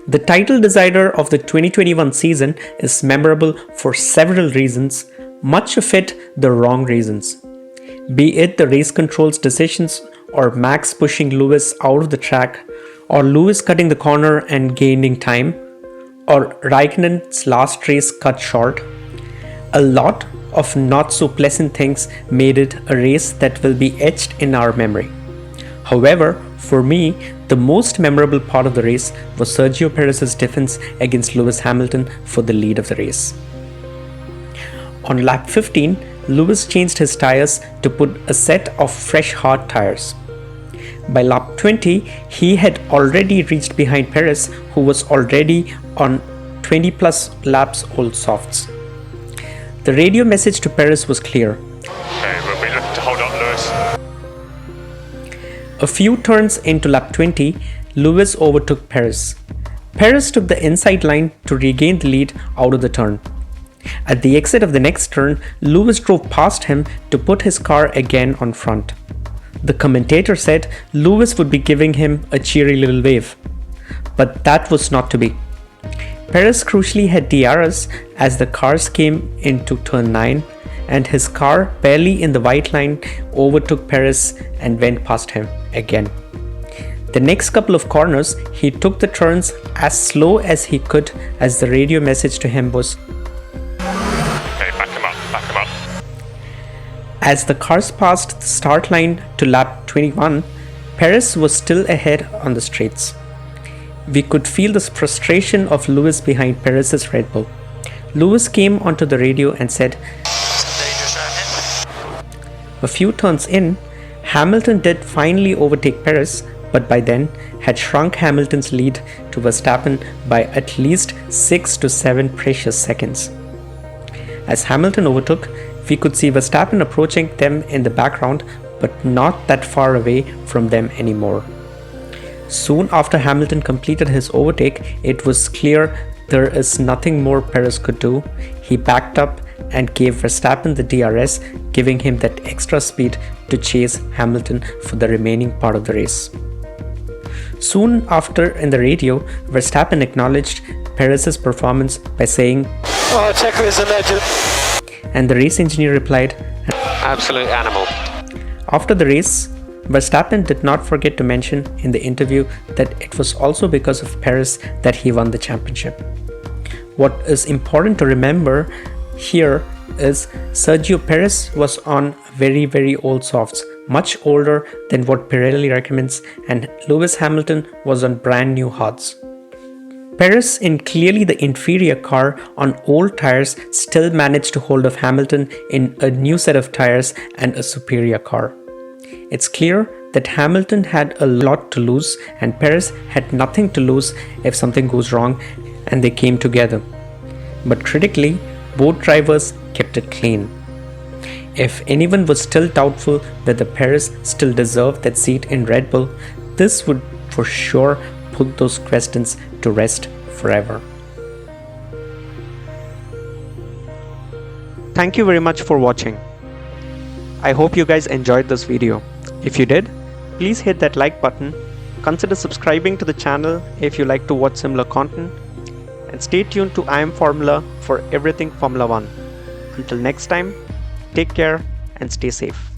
The title decider of the 2021 season is memorable for several reasons, much of it the wrong reasons. Be it the race control's decisions, or Max pushing Lewis out of the track, or Lewis cutting the corner and gaining time, or Raikkonen's last race cut short. A lot of not so pleasant things made it a race that will be etched in our memory. However, for me, the most memorable part of the race was Sergio Perez's defense against Lewis Hamilton for the lead of the race. On lap 15, Lewis changed his tires to put a set of fresh hard tires. By lap 20, he had already reached behind Perez, who was already on 20 plus laps old softs. The radio message to Perez was clear. Okay, we'll be looking to hold up Lewis. A few turns into lap 20, Lewis overtook Perez. Perez took the inside line to regain the lead out of the turn. At the exit of the next turn, Lewis drove past him to put his car again on front. The commentator said Lewis would be giving him a cheery little wave, but that was not to be. Perez crucially had DRS as the cars came into turn 9, and his car, barely in the white line, overtook Perez and went past him again. The next couple of corners, he took the turns as slow as he could, as the radio message to him was, Okay, back him up. As the cars passed the start line to lap 21, Perez was still ahead on the straights. We could feel the frustration of Lewis behind Perez's Red Bull. Lewis came onto the radio and said, a few turns in, Hamilton did finally overtake Perez, but by then had shrunk Hamilton's lead to Verstappen by at least 6 to 7 precious seconds. As Hamilton overtook, we could see Verstappen approaching them in the background, but not that far away from them anymore. Soon after Hamilton completed his overtake, it was clear there is nothing more Perez could do. He backed up and gave Verstappen the DRS, giving him that extra speed to chase Hamilton for the remaining part of the race. Soon after, in the radio, Verstappen acknowledged Perez's performance by saying, "Oh, Checo is a legend." And the race engineer replied, "Absolute animal." After the race, Verstappen did not forget to mention in the interview that it was also because of Perez that he won the championship. What is important to remember here is Sergio Perez was on very old softs, much older than what Pirelli recommends, and Lewis Hamilton was on brand new hards. Perez, in clearly the inferior car on old tires, still managed to hold off Hamilton in a new set of tires and a superior car. It's clear that Hamilton had a lot to lose and Perez had nothing to lose if something goes wrong, and they came together. But critically, both drivers kept it clean. If anyone was still doubtful whether Perez still deserved that seat in Red Bull, this would for sure put those questions to rest forever. Thank you very much for watching. I hope you guys enjoyed this video. If you did, please hit that like button, consider subscribing to the channel if you like to watch similar content, and stay tuned to I Am Formula for everything Formula 1. Until next time, take care and stay safe.